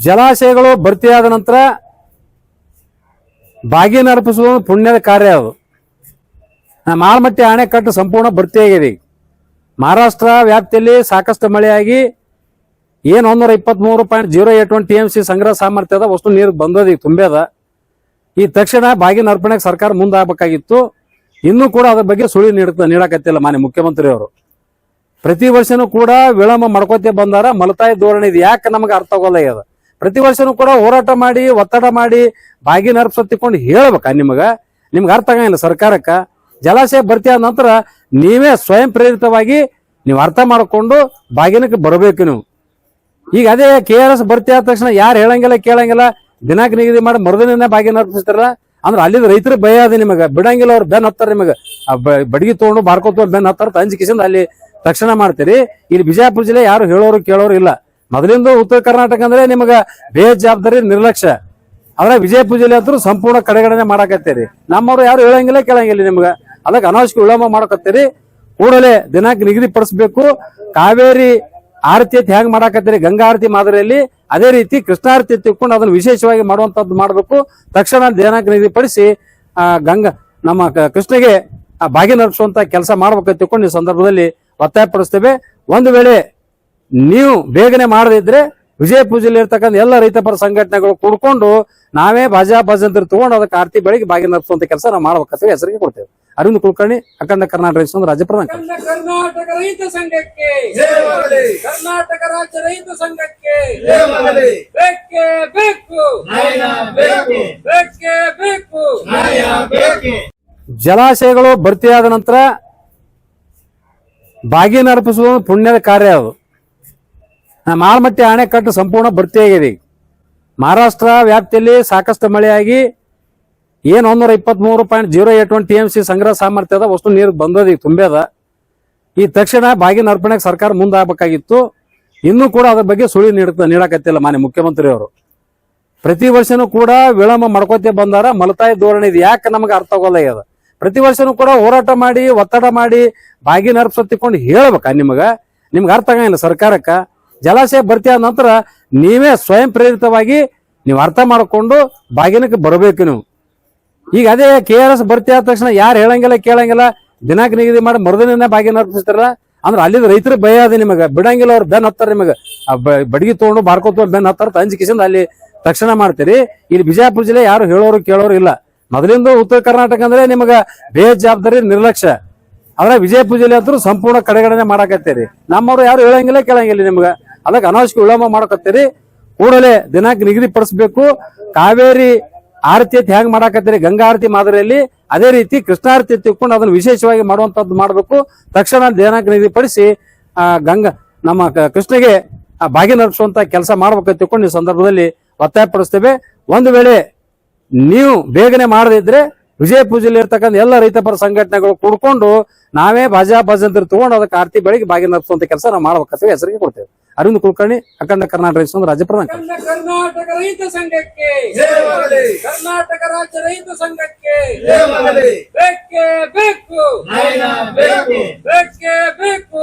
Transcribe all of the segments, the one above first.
ಜಲಾಶಯಗಳು ಭರ್ತಿಯಾದ ನಂತರ ಬಾಗಿನ ಅರ್ಪಿಸುವುದು ಪುಣ್ಯದ ಕಾರ್ಯ. ಅದು ನಮ್ಮ ಆಲಮಟ್ಟಿ ಅಣೆಕಟ್ಟು ಸಂಪೂರ್ಣ ಭರ್ತಿಯಾಗಿದೆ. ಮಹಾರಾಷ್ಟ್ರ ವ್ಯಾಪ್ತಿಯಲ್ಲಿ ಸಾಕಷ್ಟು ಮಳೆಯಾಗಿ ಏನು 123.081 TMC ಸಂಗ್ರಹ ಸಾಮರ್ಥ್ಯದ ವಸ್ತು ನೀರು ಬಂದದ, ತುಂಬ್ಯದ. ಈ ತಕ್ಷಣ ಬಾಗಿನ ಅರ್ಪಣೆಗೆ ಸರ್ಕಾರ ಮುಂದಾಗಬೇಕಾಗಿತ್ತು. ಇನ್ನೂ ಕೂಡ ಅದ್ರ ಬಗ್ಗೆ ಸುಳಿ ನೀಡಕತ್ತಿಲ್ಲ ಮಾನ್ಯ ಮುಖ್ಯಮಂತ್ರಿಯವರು. ಪ್ರತಿ ವರ್ಷನೂ ಕೂಡ ವಿಳಂಬ ಮಾಡ್ಕೋತೆ ಬಂದಾರ. ಮಲತಾಯಿ ಧೋರಣೆ ಇದು ಯಾಕೆ ನಮಗೆ ಅರ್ಥ ಆಗೋಲ್ಲ. ಅದು ಪ್ರತಿ ವರ್ಷನೂ ಕೂಡ ಹೋರಾಟ ಮಾಡಿ ಒತ್ತಡ ಮಾಡಿ ಬಾಗಿನ ಅರ್ಪಿಸತ್ತಿಕೊಂಡು ಹೇಳ್ಬೇಕ ನಿಮ್ಗೆ ಅರ್ಥ ಆಗಂಗಿಲ್ಲ ಸರ್ಕಾರಕ್ಕ. ಜಲಾಶಯ ಭರ್ತಿ ಆದ ನಂತರ ನೀವೇ ಸ್ವಯಂ ಪ್ರೇರಿತವಾಗಿ ನೀವು ಅರ್ಥ ಮಾಡಿಕೊಂಡು ಬಾಗಿನಕ್ಕೆ ಬರಬೇಕು. ನೀವು ಈಗ ಅದೇ KRS ಭರ್ತಿ ಆದ ತಕ್ಷಣ ಯಾರು ಹೇಳಂಗಿಲ್ಲ ಕೇಳಂಗಿಲ್ಲ, ದಿನಾಂಕ ನಿಗದಿ ಮಾಡಿ ಮರುದಿನ ಬಾಗಿನ ಅರ್ಪಿಸ್ತಾರ ಅಂದ್ರೆ ಅಲ್ಲಿಂದ ರೈತರ ಭಯ ಅದ. ನಿಮಗೆ ಬಿಡಂಗಿಲ್ಲ, ಅವ್ರು ಬೆನ್ ಹತ್ತಾರ. ನಿಮಗೆ ಬಡಗಿ ತಗೊಂಡು ಬಾರ್ಕೋತ ಬೆನ್ ಹತ್ತಾರ ಅಂಜಿಕಿಸಿಂದ ಅಲ್ಲಿ ತಕ್ಷಣ ಮಾಡ್ತೀರಿ. ಇಲ್ಲಿ ಬಿಜಾಪುರ ಜಿಲ್ಲೆ ಯಾರು ಹೇಳೋರು ಕೇಳೋರು ಇಲ್ಲ. ಮೊದಲಿಂದ ಉತ್ತರ ಕರ್ನಾಟಕ ಅಂದ್ರೆ ನಿಮಗೆ ಬೇಜವಾಬ್ದಾರಿ ನಿರ್ಲಕ್ಷ್ಯ. ಆದ್ರೆ ವಿಜಯಪುರ ಜಿಲ್ಲೆ ಅಂತೂ ಸಂಪೂರ್ಣ ಕಡೆಗಣನೆ ಮಾಡಕತ್ತೀರಿ. ನಮ್ಮವ್ರು ಯಾರು ಹೇಳಂಗಿಲ್ಲ ಕೇಳಂಗಿಲ್ಲ. ನಿಮ್ಗೆ ಅದಕ್ಕೆ ಅನಾವಶ್ಯಕ ವಿಳಂಬ ಮಾಡಕತ್ತೀರಿ. ಕೂಡಲೇ ದಿನಾಂಕ ನಿಗದಿ ಪಡಿಸಬೇಕು. ಕಾವೇರಿ ಆರತಿ ಹೆಂಗ್ ಮಾಡಾಕತ್ತೀರಿ ಗಂಗಾ ಆರತಿ ಮಾದರಿಯಲ್ಲಿ, ಅದೇ ರೀತಿ ಕೃಷ್ಣಾರತಿ ತಿಳ್ಕೊಂಡು ಅದನ್ನು ವಿಶೇಷವಾಗಿ ಮಾಡುವಂತದ್ದು ಮಾಡಬೇಕು. ತಕ್ಷಣ ದಿನಾಂಕ ನಿಗದಿಪಡಿಸಿ ಗಂಗಾ ನಮ್ಮ ಕೃಷ್ಣಗೆ ಬಾಗಿನ ಅರ್ಪಿಸುವಂತ ಕೆಲಸ ಮಾಡ್ಬೇಕಂತ ತಿಳ್ಕೊಂಡು ಈ ಸಂದರ್ಭದಲ್ಲಿ ಒತ್ತಾಯಪಡಿಸ್ತೇವೆ. ಒಂದು ವೇಳೆ ನೀವು ಬೇಗನೆ ಮಾಡದಿದ್ರೆ ವಿಜಯಪುರ ಜಿಲ್ಲೆ ಇರ್ತಕ್ಕಂಥ ಎಲ್ಲ ರೈತಪರ ಸಂಘಟನೆಗಳು ಕೂಡ್ಕೊಂಡು ನಾವೇ ಭಜಂತ್ರಿ ತಗೊಂಡು ಅದಕ್ಕೆ ಆರತಿ ಬೆಳಿಗ್ಗೆ ಬಾಗಿನ ಅರ್ಪಿಸುವಂತ ಕೆಲಸ ನಾವು ಮಾಡ್ಬೇಕಂತ ಹೆಸರಿಗೆ ಕೊಡ್ತೇವೆ. ಅರವಿಂದ್ ಕುಲಕರ್ಣಿ, ಅಖಂಡ ಕರ್ನಾಟಕ ರಾಜ್ಯ ಪ್ರಧಾನ. ಕರ್ನಾಟಕ ರೈತ ಸಂಘಕ್ಕೆ, ಕರ್ನಾಟಕ ರಾಜ್ಯ ರೈತ ಸಂಘಕ್ಕೆ ಬೇಕೇ ಬೇಕು, ಬೇಕೇ ಬೇಕು. ಜಲಾಶಯಗಳು ಭರ್ತಿಯಾದ ನಂತರ ಬಾಗಿನ ಅರ್ಪಿಸುವುದು ಪುಣ್ಯದ ಕಾರ್ಯ. ಅದು ನಮ್ಮ ಆಲಮಟ್ಟಿ ಅಣೆಕಟ್ಟು ಸಂಪೂರ್ಣ ಭರ್ತಿಯಾಗಿದೆ. ಮಹಾರಾಷ್ಟ್ರ ವ್ಯಾಪ್ತಿಯಲ್ಲಿ ಸಾಕಷ್ಟು ಮಳೆಯಾಗಿ ಏನು 123.081 TMC ಸಂಗ್ರಹ ಸಾಮರ್ಥ್ಯದ ವಸ್ತು ನೀರು ಬಂದದ, ತುಂಬ್ಯದ. ಈ ತಕ್ಷಣ ಬಾಗಿನ ಅರ್ಪಣೆಗೆ ಸರ್ಕಾರ ಮುಂದಾಗಬೇಕಾಗಿತ್ತು. ಇನ್ನೂ ಕೂಡ ಅದ್ರ ಬಗ್ಗೆ ಸುಳಿ ನೀಡಕತ್ತಿಲ್ಲ ಮಾನ್ಯ ಮುಖ್ಯಮಂತ್ರಿಯವರು. ಪ್ರತಿ ವರ್ಷನೂ ಕೂಡ ವಿಳಂಬ ಮಾಡ್ಕೋತೆ ಬಂದಾರ. ಮಲತಾಯಿ ಧೋರಣೆ ಇದು ಯಾಕೆ ನಮಗೆ ಅರ್ಥ ಆಗೋಲ್ಲ. ಅದು ಪ್ರತಿ ವರ್ಷನೂ ಕೂಡ ಹೋರಾಟ ಮಾಡಿ ಒತ್ತಡ ಮಾಡಿ ಬಾಗಿನ ಅರ್ಪಿಸತ್ತಿಕೊಂಡು ಹೇಳ್ಬೇಕ ನಿಮ್ಗೆ ಅರ್ಥ ಆಗಂಗಿಲ್ಲ ಸರ್ಕಾರಕ್ಕ. ಜಲಾಶಯ ಭರ್ತಿ ಆದ ನಂತರ ನೀವೇ ಸ್ವಯಂ ಪ್ರೇರಿತವಾಗಿ ನೀವು ಅರ್ಥ ಮಾಡಿಕೊಂಡು ಬಾಗಿನಕ್ಕೆ ಬರಬೇಕು. ನೀವು ಈಗ ಅದೇ KRS ಭರ್ತಿ ಆದ ತಕ್ಷಣ ಯಾರು ಹೇಳಂಗಿಲ್ಲ ಕೇಳಂಗಿಲ್ಲ, ದಿನಾಂಕ ನಿಗದಿ ಮಾಡಿ ಮರುದಿನ ಬಾಗಿನ ಅರ್ಪಿಸ್ತಾರ ಅಂದ್ರೆ ಅಲ್ಲಿಂದ ರೈತರ ಭಯ ಅದ. ನಿಮಗೆ ಬಿಡಂಗಿಲ್ಲ, ಅವ್ರು ಬೆನ್ ಹತ್ತಾರ. ನಿಮಗೆ ಬಡಗಿ ತಗೊಂಡು ಬಾರ್ಕೋತ ಬೆನ್ ಹತ್ತಾರ ಅಂಜಿಕಿಸಿಂದ ಅಲ್ಲಿ ತಕ್ಷಣ ಮಾಡ್ತೀರಿ. ಇಲ್ಲಿ ಬಿಜಾಪುರ ಜಿಲ್ಲೆ ಯಾರು ಹೇಳೋರು ಕೇಳೋರು ಇಲ್ಲ. ಮೊದಲಿಂದ ಉತ್ತರ ಕರ್ನಾಟಕ ಅಂದ್ರೆ ನಿಮಗೆ ಬೇಜವಾಬ್ದಾರಿ ನಿರ್ಲಕ್ಷ್ಯ. ಆದ್ರೆ ವಿಜಯಪುರ ಜಿಲ್ಲೆ ಅಂತೂ ಸಂಪೂರ್ಣ ಕಡೆಗಣನೆ ಮಾಡಕತ್ತೀರಿ. ನಮ್ಮವ್ರು ಯಾರು ಹೇಳಂಗಿಲ್ಲ ಕೇಳಂಗಿಲ್ಲ. ನಿಮ್ಗೆ ಅದಕ್ಕೆ ಅನಾವಶ್ಯಕ ವಿಳಂಬ ಮಾಡಕತ್ತೀರಿ. ಕೂಡಲೇ ದಿನಾಂಕ ನಿಗದಿ ಪಡಿಸಬೇಕು. ಕಾವೇರಿ ಆರತಿ ಹೆಂಗ್ ಮಾಡಾಕತ್ತೀರಿ ಗಂಗಾ ಆರತಿ ಮಾದರಿಯಲ್ಲಿ, ಅದೇ ರೀತಿ ಕೃಷ್ಣಾರತಿ ತಿಳ್ಕೊಂಡು ಅದನ್ನು ವಿಶೇಷವಾಗಿ ಮಾಡುವಂತದ್ದು ಮಾಡಬೇಕು. ತಕ್ಷಣ ದಿನಾಂಕ ನಿಗದಿಪಡಿಸಿ ಗಂಗಾ ನಮ್ಮ ಕೃಷ್ಣಗೆ ಬಾಗಿನ ಅರ್ಪಿಸುವಂತ ಕೆಲಸ ಮಾಡ್ಬೇಕಂತ ತಿಳ್ಕೊಂಡು ಈ ಸಂದರ್ಭದಲ್ಲಿ ಒತ್ತಾಯಪಡಿಸ್ತೇವೆ. ಒಂದು ವೇಳೆ ನೀವು ಬೇಗನೆ ಮಾಡದಿದ್ರೆ ವಿಜಯಪುರ ಜಿಲ್ಲೆ ಇರ್ತಕ್ಕಂಥ ಎಲ್ಲ ರೈತಪರ ಸಂಘಟನೆಗಳು ಕೂಡ್ಕೊಂಡು ನಾವೇ ಭಜಂತ್ರಿ ತಗೊಂಡು ಅದಕ್ಕೆ ಆರತಿ ಬೆಳಿಗ್ಗೆ ಬಾಗಿನ ಅರ್ಪಿಸುವಂತ ಕೆಲಸ ನಾವು ಮಾಡ್ಬೇಕಂತ ಹೆಸರಿಗೆ ಕೊಡ್ತೇವೆ. ಅರವಿಂದ್ ಕುಲಕರ್ಣಿ, ಅಖಂಡ ಕರ್ನಾಟಕ ರಾಜ್ಯ ಪ್ರಧಾನ. ಕರ್ನಾಟಕ ರೈತ ಸಂಘಕ್ಕೆ, ಕರ್ನಾಟಕ ರಾಜ್ಯ ರೈತ ಸಂಘಕ್ಕೆ ಬೇಕೇ ಬೇಕು, ಬೇಕೇ ಬೇಕು.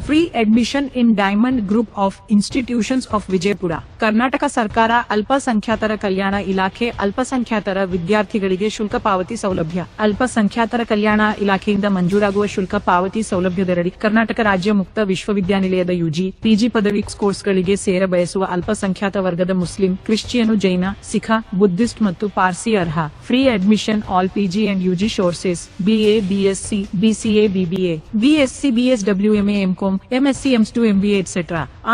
Free admission in Diamond Group of Institutions of Vijaypura. Karnataka ಸರ್ಕಾರ ಅಲ್ಪಸಂಖ್ಯಾತರ ಕಲ್ಯಾಣ ಇಲಾಖೆ ಅಲ್ಪಸಂಖ್ಯಾತರ ವಿದ್ಯಾರ್ಥಿಗಳಿಗೆ ಶುಲ್ಕ ಪಾವತಿ ಸೌಲಭ್ಯ. ಅಲ್ಪಸಂಖ್ಯಾತರ ಕಲ್ಯಾಣ ಇಲಾಖೆಯಿಂದ ಮಂಜೂರಾಗುವ ಶುಲ್ಕ ಪಾವತಿ ಸೌಲಭ್ಯದರಡಿ ಕರ್ನಾಟಕ ರಾಜ್ಯ ಮುಕ್ತ ವಿಶ್ವವಿದ್ಯಾನಿಲಯದ UG, PG ಪದವಿ ಕೋರ್ಸ್ಗಳಿಗೆ ಸೇರ ಬಯಸುವ ಅಲ್ಪಸಂಖ್ಯಾತ ವರ್ಗದ ಮುಸ್ಲಿಂ, ಕ್ರಿಶ್ಚಿಯನ್, ಜೈನ, ಸಿಖ, ಬುದ್ಧಿಸ್ಟ್ ಮತ್ತು ಪಾರ್ಸಿ ಅರ್ಹ. Free admission all PG and UG courses, BA, BSc, BCA, BBA, BSc, BSWMA, MCom, MSc, M2, MBA etc.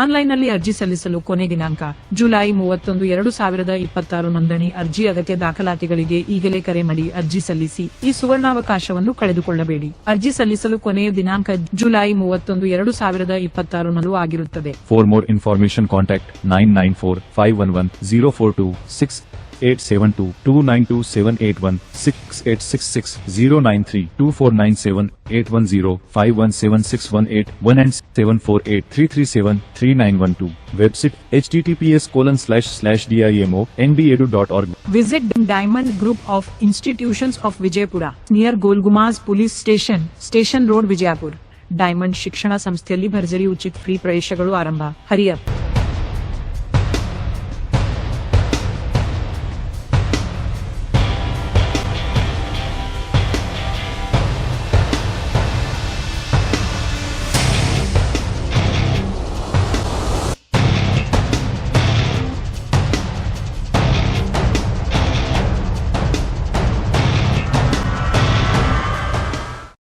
Online ನಲ್ಲಿ ಅರ್ಜಿ ಸಲ್ಲಿಸಲು ಕೊನೆ ದಿನಾಂಕ ಜುಲೈ 31, 2026. ನೋಂದಣಿ ಅರ್ಜಿ ಅಗತ್ಯ ದಾಖಲಾತಿಗಳಿಗೆ ಈಗಲೇ ಕರೆ ಮಾಡಿ ಅರ್ಜಿ ಸಲ್ಲಿಸಿ. ಈ ಸುವರ್ಣಾವಕಾಶವನ್ನು ಕಳೆದುಕೊಳ್ಳಬೇಡಿ. ಅರ್ಜಿ ಸಲ್ಲಿಸಲು ಕೊನೆಯ ದಿನಾಂಕ ಜುಲೈ 31, 2026 ಆಗಿರುತ್ತದೆ. For more information contact 994-511-042-6 872-292-781 6866-093-2497-810-517-618-1 and 748-337-3912. Website https://dimo.nbedu.org. Visit Diamond Group of Institutions of Vijaypura near Golgumas Police Station, Station Road, Vijaypur. Diamond ಶಿಕ್ಷಣ ಸಂಸ್ಥೆಯಲ್ಲಿ ಭರ್ಜರಿ ಉಚಿತ ಫ್ರೀ ಪ್ರವೇಶಗಳು ಆರಂಭ. ಹರಿಯಪ್